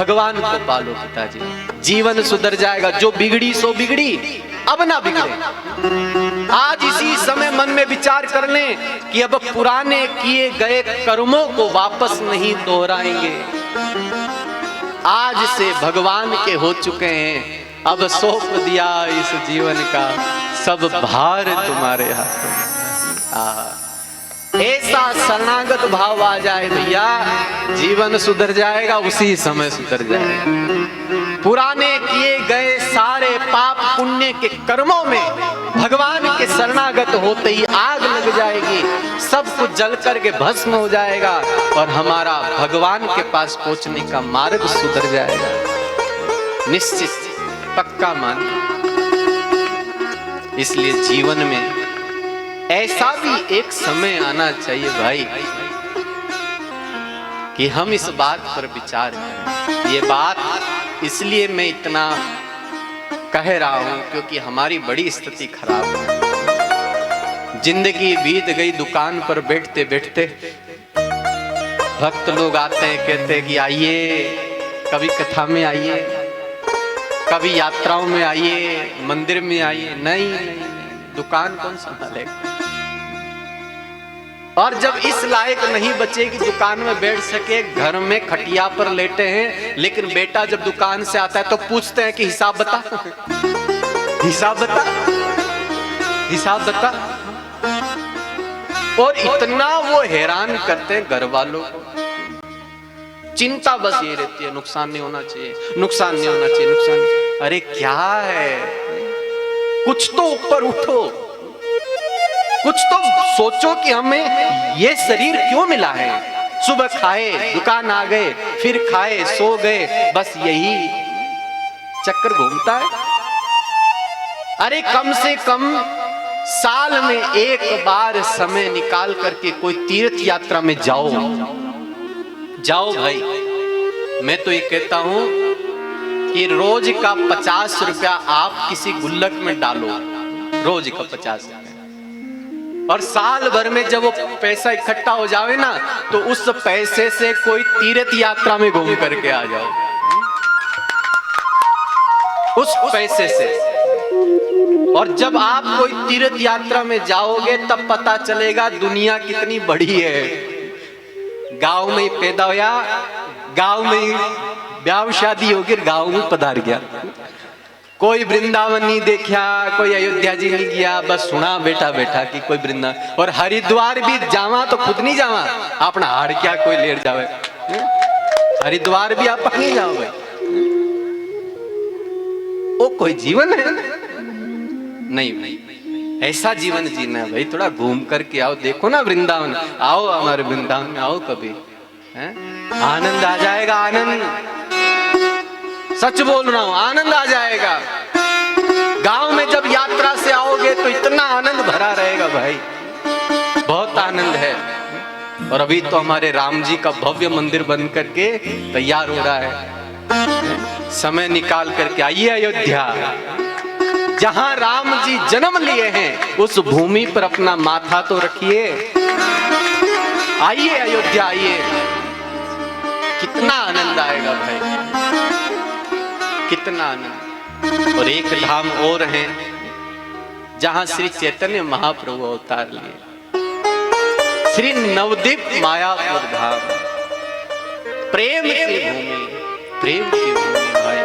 भगवान को पालो पिताजी, जीवन सुधर जाएगा। जो बिगड़ी सो बिगड़ी, अब ना बिगड़े। आज इसी समय मन में विचार कर लें कि अब पुराने किए गए कर्मों को वापस नहीं दोहराएंगे। आज से भगवान के हो चुके हैं, अब सौंप दिया इस जीवन का सब भार तुम्हारे हाथों में। ऐसा शरणागत भाव आ जाए भैया, जीवन सुधर जाएगा, उसी समय सुधर जाएगा। पुराने किए गए सारे पाप पुण्य के कर्मों में भगवान के शरणागत होते ही आग लग जाएगी, सब कुछ जल करके भस्म हो जाएगा और हमारा भगवान के पास पहुंचने का मार्ग सुधर जाएगा। निश्चित, पक्का मान। इसलिए जीवन में ऐसा भी एक समय आना चाहिए भाई कि हम इस बात पर विचार करें। ये बात इसलिए मैं इतना कह रहा हूं क्योंकि हमारी बड़ी स्थिति खराब है। जिंदगी बीत गई, दुकान पर बैठते बैठते भक्त लोग आते हैं, कहते हैं कि आइए, कभी कथा में आइए, कभी यात्राओं में आइए, मंदिर में आइए। नहीं, दुकान कौन संभालेगा? और जब इस लायक नहीं बचे कि दुकान में बैठ सके, घर में खटिया पर लेटे हैं, लेकिन बेटा जब दुकान से आता है तो पूछते हैं कि हिसाब बता, हिसाब बता, हिसाब बता। और इतना वो हैरान करते हैं घर वालों को। चिंता बस ये रहती है, नुकसान नहीं होना चाहिए, नुकसान नहीं होना चाहिए, नुकसान नहीं। अरे क्या है, कुछ तो ऊपर उठो, कुछ तो सोचो कि हमें ये शरीर क्यों मिला है। सुबह खाए, दुकान आ गए, फिर खाए, सो गए, बस यही चक्कर घूमता है। अरे कम से कम साल में एक बार समय निकाल करके कोई तीर्थ यात्रा में जाओ, जाओ भाई। मैं तो ये कहता हूं कि रोज का 50 रुपया आप किसी गुल्लक में डालो, रोज का 50 रुपया, और साल भर में जब वो पैसा इकट्ठा हो जावे ना, तो उस पैसे से कोई तीर्थ यात्रा में घूम करके आ जाओ, उस पैसे से। और जब आप कोई तीर्थ यात्रा में जाओगे तब पता चलेगा दुनिया कितनी बड़ी है। गांव में ही पैदा होया, गांव में ही ब्याह शादी होगी, गांव में पधार गया। कोई वृंदावन नहीं देखा, कोई अयोध्या जी नहीं गया, बस सुना बैठा बैठा कि कोई वृंदावन। और हरिद्वार भी जावा तो खुद नहीं जावा, अपना हाड़ क्या कोई ले जावे। हरिद्वार भी आप नहीं जाओ भाई, वो कोई जीवन है? नहीं भाई, ऐसा जीवन जीना है भाई। थोड़ा घूम करके आओ, देखो ना वृंदावन, आओ हमारे वृंदावन में आओ कभी, आनंद आ जाएगा, आनंद। सच बोल रहा हूं, आनंद आ जाएगा। गांव में जब यात्रा से आओगे तो इतना आनंद भरा रहेगा भाई, बहुत आनंद है। और अभी तो हमारे राम जी का भव्य मंदिर बन करके तैयार हो रहा है। समय निकाल करके आइए अयोध्या, जहां राम जी जन्म लिए हैं उस भूमि पर अपना माथा तो रखिए। आइए अयोध्या, आइए, कितना आनंद आएगा भाई, कितना आनंद। और एक धाम और है जहां श्री चैतन्य महाप्रभु अवतार लिए, श्री नवद्वीप मायापुर धाम, प्रेम की भूमि, प्रेम की भूमि भाई।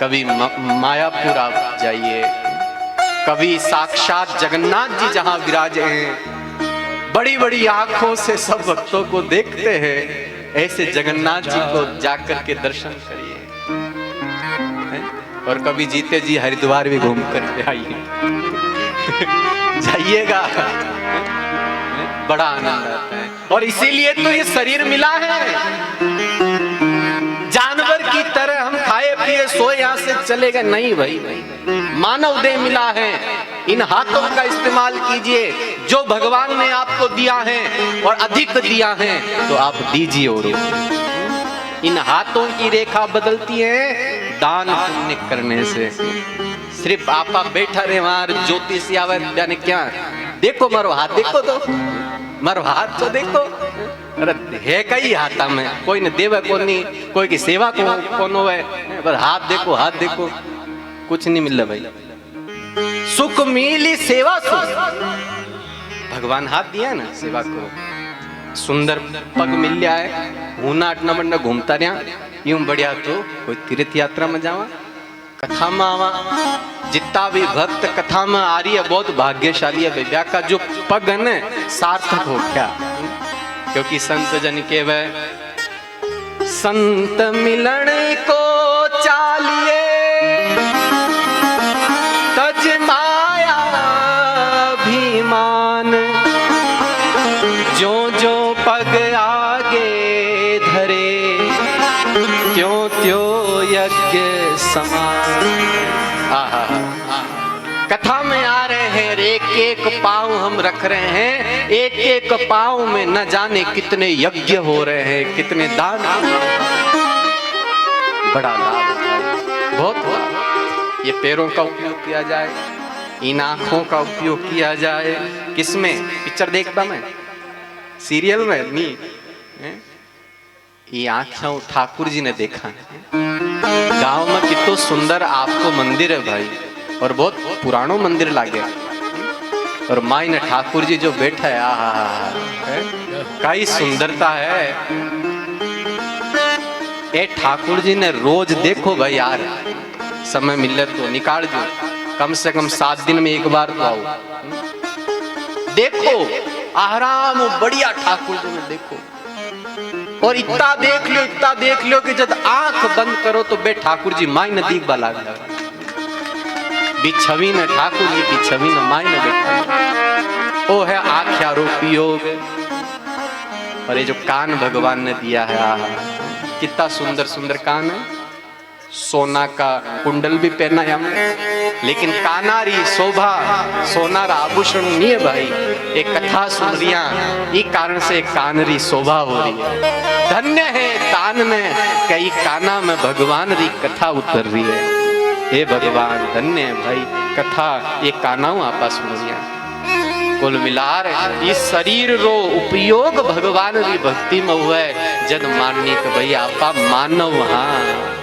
कभी मायापुर आप जाइए, कभी साक्षात जगन्नाथ जी जहां विराजे हैं, बड़ी बड़ी आंखों से सब भक्तों को देखते हैं, ऐसे जगन्नाथ जी को जाकर के दर्शन करिए। और कभी जीते जी हरिद्वार भी घूम करके आइए, जाइएगा, बड़ा आनंद आता है। और इसीलिए तो ये शरीर मिला है। जानवर की तरह हम खाए पिए सोए यहां से चले गए नहीं भाई, मानव देह मिला है। इन हाथों का इस्तेमाल कीजिए, जो भगवान ने आपको दिया है और अधिक दिया है तो आप दीजिए। और इन हाथों की रेखा बदलती है दान पुण्य करने से। सिर्फ आपा बैठा रहे वहां ज्योतिषी आवे ने क्या, देखो मारो हाथ, देखो तो मारो हाथ तो देखो, अरे है कई हाथा में, कोई ने देवे को नहीं, कोई की सेवा को कौन होवे, पर हाथ देखो कुछ नहीं मिल रहा भाई। सुख मिली सेवा सुख, भगवान हाथ दिया है ना, सेवा करो। सुंदर पग मिल गया है, हूना अटना बटना घूमता रहा, यूं बढ़िया तो कोई तीर्थ यात्रा में जावा, कथा में आवा। जितना भी भक्त कथा में आ रही है बहुत भाग्यशाली है भैया का जो पग है ना सार्थक हो गया, क्योंकि संत जन के वह संत मिलन को चालिए तज माया अभिमान, जो जो पग आगे धरे त्यों त्यों यज्ञ समान। कथा में आ रहे हैं, एक एक पांव हम रख रहे हैं, एक एक पांव में न जाने कितने यज्ञ हो रहे हैं, कितने दान। बड़ा लाभ है, बहुत लाभ। ये पैरों का उपयोग किया जाए, इन आंखों का उपयोग किया जाए, किसमें? पिक्चर देखता मैं, सीरियल में नहीं, ये आंखें ठाकुर जी ने देखा। गांव में कितना सुंदर आपको मंदिर है भाई, और बहुत पुरानो मंदिर लागे, और माई ने ठाकुर जी जो बैठा है, आहा कई सुंदरता है। ए ठाकुर जी ने रोज देखो भाई यार, समय मिले तो निकाल दो, कम से कम 7 दिन में एक बार तो आओ, देखो आराम बढ़िया ठाकुर जी ने देखो। और इतना देख लो कि जब आंख बंद करो तो बे ठाकुर जी माई नदीक बला छवि ने ठाकुर जी की छवि ने माई ने देखा। वो है आख्यारोपियोग। और ये जो कान भगवान ने दिया है, कितना सुंदर सुंदर कान है, सोना का कुंडल भी पहना है हमने, लेकिन कानारी शोभा सोनार आभूषण नहीं है भाई। एक कथा सुन रिया, इस कारण से कानरी शोभा हो रही है। धन्य है कान ने, कई काना में भगवान री कथा उतर रही है। हे भगवान धन्य है भाई कथा, ये कानाऊ आपा सुन रिया। कुल मिलार इस शरीर रो उपयोग भगवान री भक्ति में हुआ है, जद माननी के भाई आपा मानव। हाँ